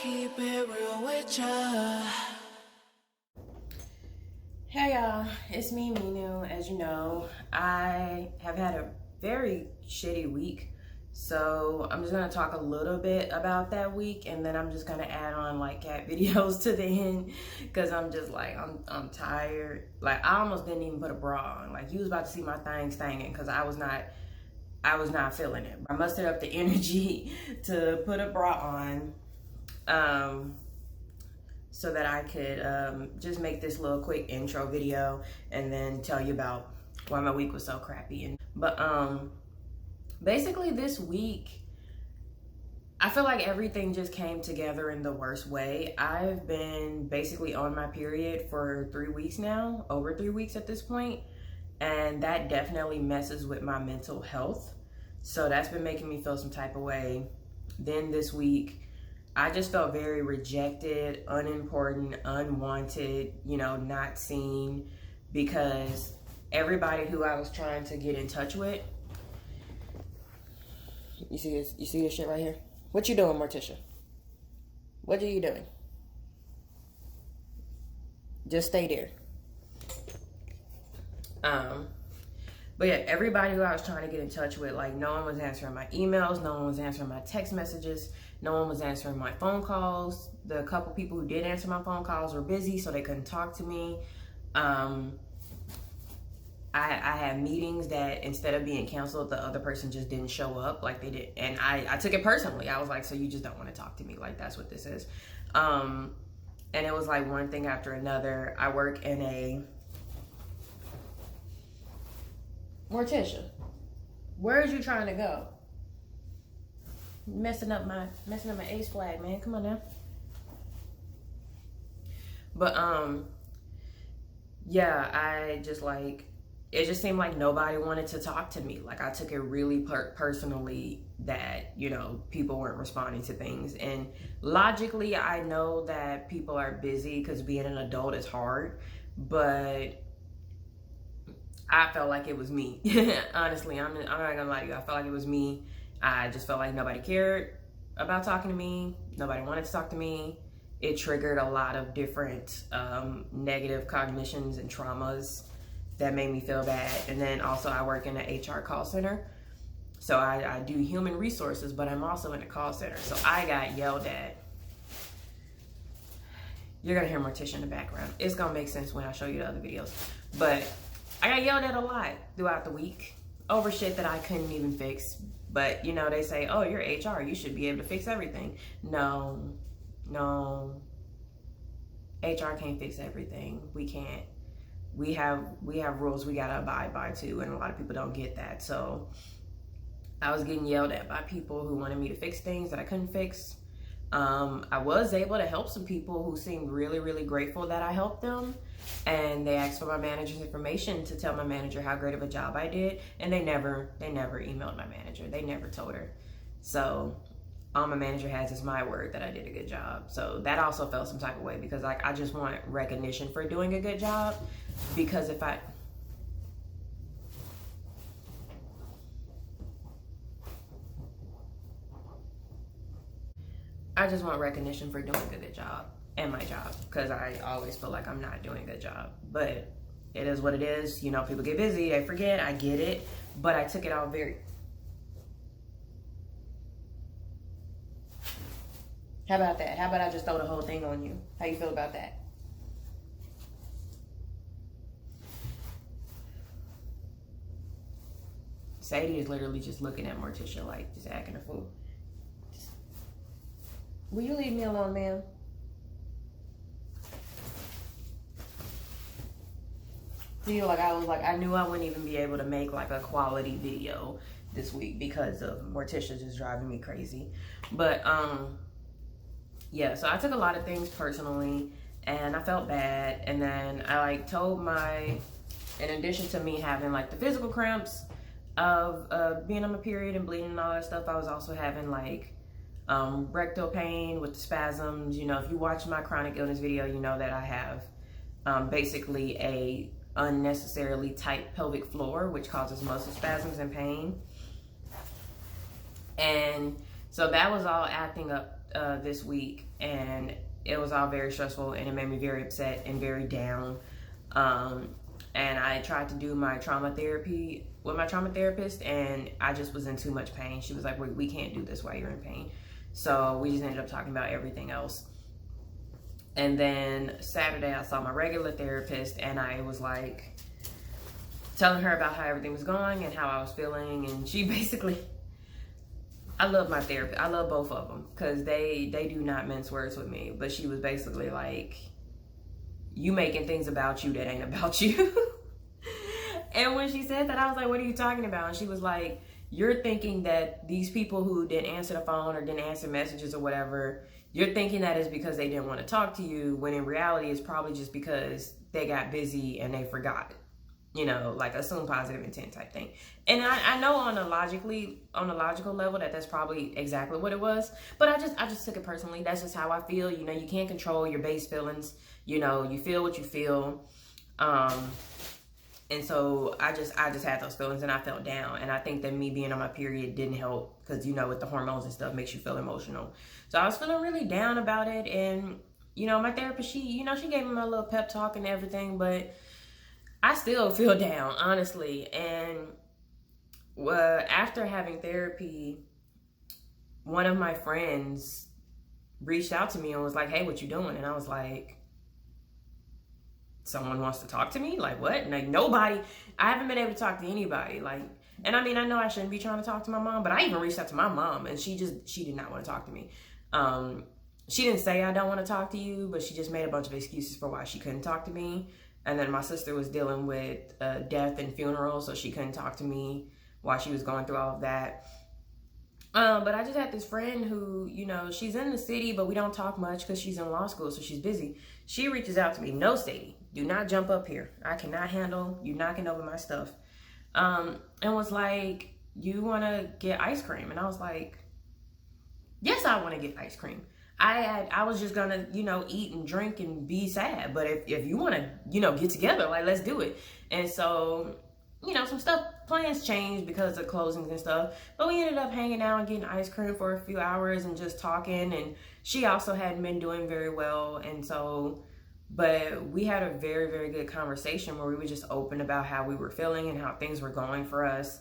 keep it real with ya. Hey y'all, it's me, Minu. As you know, I have had a very shitty week, so I'm just gonna talk a little bit about that week, and then I'm just gonna add on like cat videos to the end, because I'm just like I'm tired. Like I almost didn't even put a bra on. Like you was about to see my thing stanging, because I was not feeling it. I mustered up the energy to put a bra on. So that I could just make this little quick intro video and then tell you about why my week was so crappy. But basically this week, I feel like everything just came together in the worst way. I've been basically on my period for 3 weeks now, over 3 weeks at this point, and that definitely messes with my mental health. So that's been making me feel some type of way. Then this week, I just felt very rejected, unimportant, unwanted, not seen, because everybody who I was trying to get in touch with, you see this shit right here? What you doing, Morticia? What are you doing? Just stay there. But yeah, everybody who I was trying to get in touch with, like no one was answering my emails, no one was answering my text messages, no one was answering my phone calls. The couple people who did answer my phone calls were busy, so they couldn't talk to me. I had meetings that instead of being canceled, the other person just didn't show up like they did. And I took it personally. I was like, so you just don't want to talk to me? Like, that's what this is. And it was like one thing after another. I work in a... Morticia, where is you trying to go? Messing up my ace flag, man. Come on now. But yeah, I just like, it just seemed like nobody wanted to talk to me. Like I took it really personally that, people weren't responding to things. And logically, I know that people are busy because being an adult is hard, but I felt like it was me. Honestly, I'm not gonna lie to you. I felt like it was me. I just felt like nobody cared about talking to me. Nobody wanted to talk to me. It triggered a lot of different negative cognitions and traumas that made me feel bad. And then also I work in an HR call center. So I do human resources, but I'm also in a call center. So I got yelled at. You're gonna hear Morticia in the background. It's gonna make sense when I show you the other videos. But I got yelled at a lot throughout the week over shit that I couldn't even fix. But, they say, oh, you're HR. You should be able to fix everything. No. HR can't fix everything. We can't. We have rules we got to abide by, too. And a lot of people don't get that. So I was getting yelled at by people who wanted me to fix things that I couldn't fix. I was able to help some people who seemed really, really grateful that I helped them. And they asked for my manager's information to tell my manager how great of a job I did. And they never emailed my manager. They never told her. So all my manager has is my word that I did a good job. So that also felt some type of way, because like I just want recognition for doing a good job. Because if I just want recognition for doing a good job and my job, because I always feel like I'm not doing a good job. But it is what it is. People get busy, they forget, I get it. But I took it all very... How about that? How about I just throw the whole thing on you? How you feel about that? Sadie is literally just looking at Morticia like just acting a fool. Will you leave me alone, ma'am? Feel like I knew I wouldn't even be able to make like a quality video this week because of Morticia just driving me crazy. But yeah, so I took a lot of things personally and I felt bad. And then I like told in addition to me having like the physical cramps of being on my period and bleeding and all that stuff, I was also having like rectal pain with the spasms. If you watch my chronic illness video, you know that I have basically a unnecessarily tight pelvic floor, which causes muscle spasms and pain. And So that was all acting up this week, and it was all very stressful, and it made me very upset and very down. And I tried to do my trauma therapy with my trauma therapist, and I just was in too much pain. She was like, we can't do this while you're in pain. So we just ended up talking about everything else. And then Saturday I saw my regular therapist, and I was like telling her about how everything was going and how I was feeling. And she basically, I love my therapist. I love both of them because they do not mince words with me. But she was basically like, you making things about you that ain't about you. And when she said that, I was like, what are you talking about? And she was like, you're thinking that these people who didn't answer the phone or didn't answer messages or whatever, you're thinking that is because they didn't want to talk to you, when in reality it's probably just because they got busy and they forgot. You know, like assume positive intent type thing. And I know on a logical level that's probably exactly what it was. But I just took it personally. That's just how I feel. You know, you can't control your base feelings. You know, you feel what you feel. And so I just had those feelings and I felt down. And I think that me being on my period didn't help because, you know, with the hormones and stuff makes you feel emotional. So I was feeling really down about it. And, you know, my therapist, she gave me my little pep talk and everything, but I still feel down, honestly. And after having therapy, one of my friends reached out to me and was like, hey, what you doing? And I was like, someone wants to talk to me? Like, what? Like, nobody. I haven't been able to talk to anybody. Like, and I mean, I know I shouldn't be trying to talk to my mom, but I even reached out to my mom and she did not want to talk to me. She didn't say I don't want to talk to you, but she just made a bunch of excuses for why she couldn't talk to me. And then my sister was dealing with death and funeral, so she couldn't talk to me while she was going through all of that. But I just had this friend who, you know, she's in the city, but we don't talk much because she's in law school, so she's busy. She reaches out to me, no, Sadie, do not jump up here. I cannot handle you knocking over my stuff. And was like, you want to get ice cream? And I was like, yes, I want to get ice cream. I was just gonna, you know, eat and drink and be sad. But if you want to, you know, get together, like, let's do it. And so, you know, plans changed because of closings and stuff. But we ended up hanging out and getting ice cream for a few hours and just talking. And she also hadn't been doing very well. And so, but we had a very, very good conversation where we were just open about how we were feeling and how things were going for us.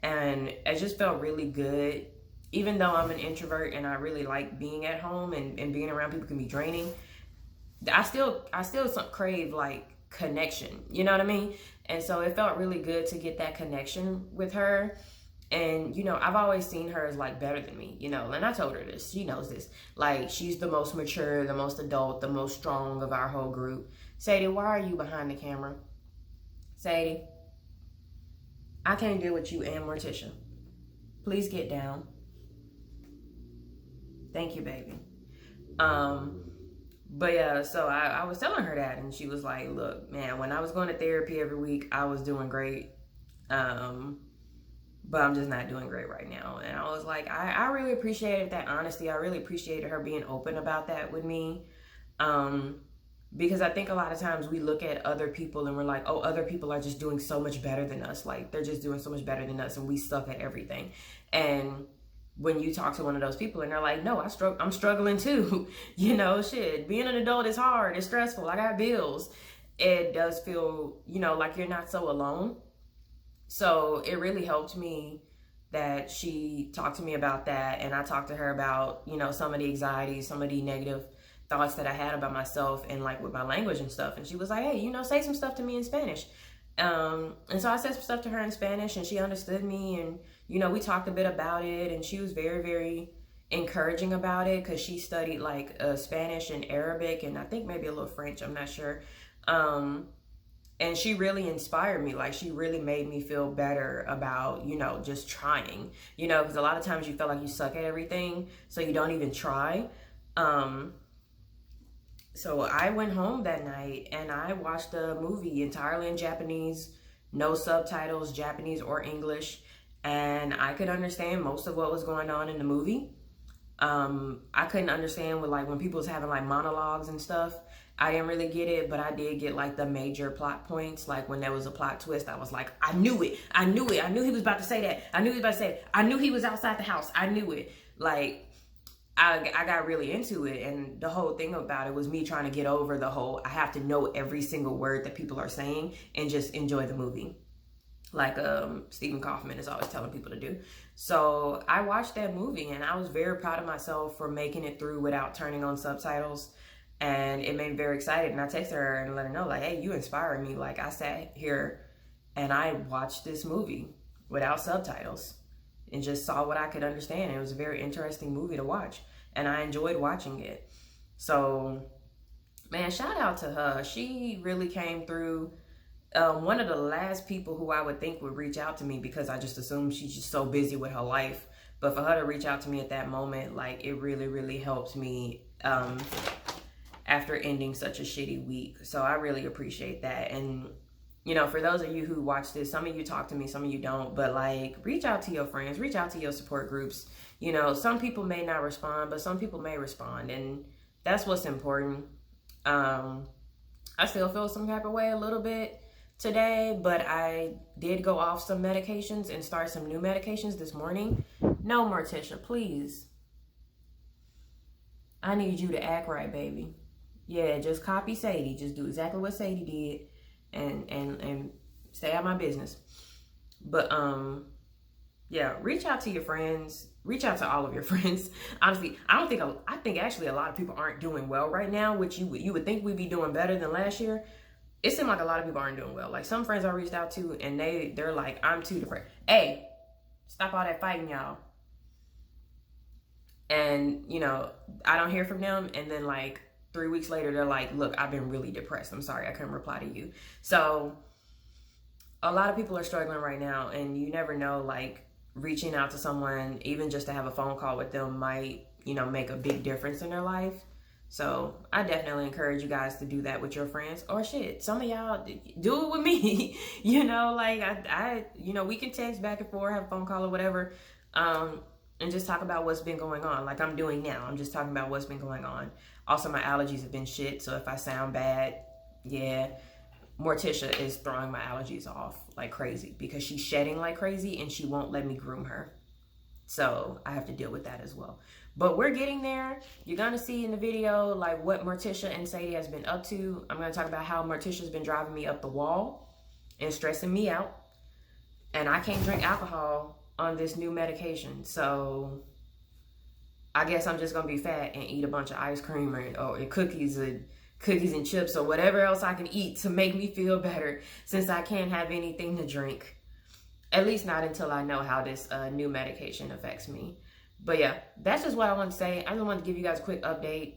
And it just felt really good. Even though I'm an introvert and I really like being at home and being around people can be draining, I still crave like connection, you know what I mean? And so it felt really good to get that connection with her. And, you know, I've always seen her as like better than me, you know, and I told her this, she knows this. Like, she's the most mature, the most adult, the most strong of our whole group. Sadie, why are you behind the camera? Sadie, I can't deal with you and Morticia. Please get down. Thank you, baby. But yeah, so I was telling her that, and she was like, look, man, when I was going to therapy every week, I was doing great. But I'm just not doing great right now. And I was like, I really appreciated that honesty. I really appreciated her being open about that with me. Because I think a lot of times we look at other people and we're like, oh, other people are just doing so much better than us. Like, they're just doing so much better than us and we suck at everything. And when you talk to one of those people and they're like, no, I'm struggling too. You know, shit, being an adult is hard. It's stressful. I got bills. It does feel, you know, like you're not so alone. So it really helped me that she talked to me about that. And I talked to her about, you know, some of the anxiety, some of the negative thoughts that I had about myself and like with my language and stuff. And she was like, hey, you know, say some stuff to me in Spanish. And so I said some stuff to her in Spanish and she understood me. And, you know, we talked a bit about it and she was very, very encouraging about it because she studied like Spanish and Arabic and I think maybe a little French, I'm not sure. And she really inspired me. Like, she really made me feel better about, you know, just trying, you know, because a lot of times you feel like you suck at everything, so you don't even try. So I went home that night and I watched a movie entirely in Japanese, no subtitles, Japanese or English. And I could understand most of what was going on in the movie. I couldn't understand with like when people was having like monologues and stuff. I didn't really get it, but I did get like the major plot points. Like when there was a plot twist, I was like, I knew it. I knew he was about to say that. I knew he was about to say it. I knew he was outside the house. I knew it. like, I got really into it, and the whole thing about it was me trying to get over the whole I have to know every single word that people are saying and just enjoy the movie, like Stephen Kaufman is always telling people to do. So I watched that movie, and I was very proud of myself for making it through without turning on subtitles, and it made me very excited. And I texted her and let her know, like, hey, you inspired me. Like, I sat here and I watched this movie without subtitles and just saw what I could understand. It was a very interesting movie to watch, and I enjoyed watching it. So, man, shout out to her. She really came through. One of the last people who I would think would reach out to me, because I just assumed she's just so busy with her life. But for her to reach out to me at that moment, like, it really, really helped me after ending such a shitty week. So I really appreciate that. And, you know, for those of you who watch this, some of you talk to me, some of you don't, but like, reach out to your friends, reach out to your support groups. You know, some people may not respond, but some people may respond, and that's what's important. I still feel some type of way a little bit today, but I did go off some medications and start some new medications this morning. No, Morticia, please. I need you to act right, baby. Yeah, just copy Sadie. Just do exactly what Sadie did. And stay out of my business. But yeah, reach out to your friends, reach out to all of your friends. Honestly, I think actually a lot of people aren't doing well right now, which you would think we'd be doing better than last year. It seemed like a lot of people aren't doing well. Like, some friends I reached out to, and they're like, I'm too depressed. Hey, stop all that fighting, y'all. And, you know, I don't hear from them, and then like 3 weeks later, they're like, look, I've been really depressed. I'm sorry, I couldn't reply to you. So a lot of people are struggling right now, and you never know, like, reaching out to someone, even just to have a phone call with them, might, you know, make a big difference in their life. So I definitely encourage you guys to do that with your friends, or shit, some of y'all do it with me. You know, like, I you know, we can text back and forth, have a phone call or whatever, and just talk about what's been going on, like I'm doing now. I'm just talking about what's been going on. Also, my allergies have been shit, so if I sound bad, yeah, Morticia is throwing my allergies off like crazy because she's shedding like crazy and she won't let me groom her. So I have to deal with that as well. But we're getting there. You're going to see in the video like what Morticia and Sadie has been up to. I'm going to talk about how Morticia's been driving me up the wall and stressing me out. And I can't drink alcohol on this new medication. So I guess I'm just going to be fat and eat a bunch of ice cream or cookies and chips or whatever else I can eat to make me feel better, since I can't have anything to drink. At least not until I know how this new medication affects me. But yeah, that's just what I want to say. I just wanted to give you guys a quick update.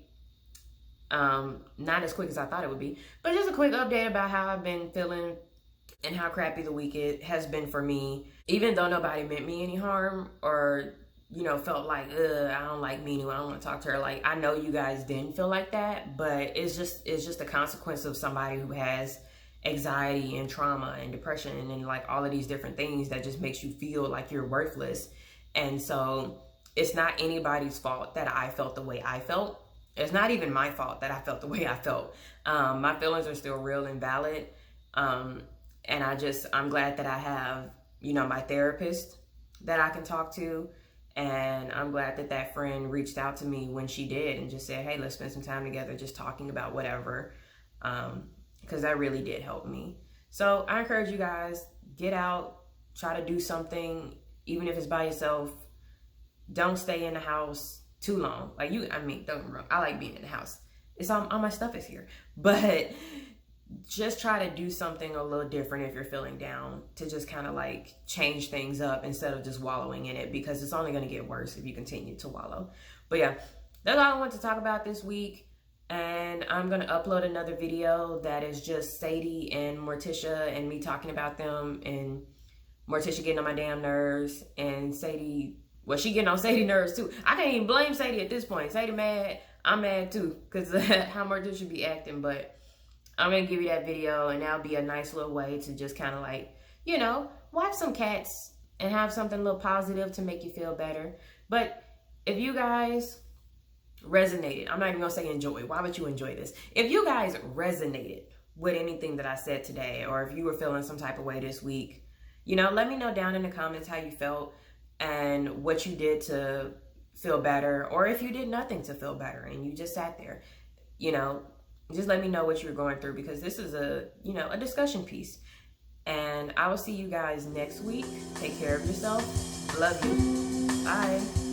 Not as quick as I thought it would be, but just a quick update about how I've been feeling and how crappy the week it has been for me. Even though nobody meant me any harm or, you know, felt like, I don't like Minu, I don't want to talk to her. Like, I know you guys didn't feel like that, but it's just a consequence of somebody who has anxiety and trauma and depression and like all of these different things that just makes you feel like you're worthless. And so it's not anybody's fault that I felt the way I felt. It's not even my fault that I felt the way I felt. My feelings are still real and valid. And I'm glad that I have, you know, my therapist that I can talk to. And I'm glad that that friend reached out to me when she did and just said, hey, let's spend some time together just talking about whatever. Because that really did help me. So I encourage you guys, get out, try to do something, even if it's by yourself. Don't stay in the house too long. Like, don't get me wrong, I like being in the house. It's all my stuff is here. But just try to do something a little different if you're feeling down, to just kind of like change things up instead of just wallowing in it, because it's only going to get worse if you continue to wallow. But yeah, that's all I want to talk about this week. And I'm going to upload another video that is just Sadie and Morticia and me talking about them, and Morticia getting on my damn nerves, and Sadie, well, she getting on Sadie nerves too. I can't even blame Sadie at this point. Sadie mad, I'm mad too, because how Morticia be acting. But I'm going to give you that video, and that'll be a nice little way to just kind of like, you know, watch some cats and have something a little positive to make you feel better. But if you guys resonated, I'm not even going to say enjoy. Why would you enjoy this? If you guys resonated with anything that I said today, or if you were feeling some type of way this week, you know, let me know down in the comments how you felt and what you did to feel better, or if you did nothing to feel better and you just sat there, you know, just let me know what you're going through, because this is a, you know, a discussion piece. And I will see you guys next week. Take care of yourself. Love you. Bye.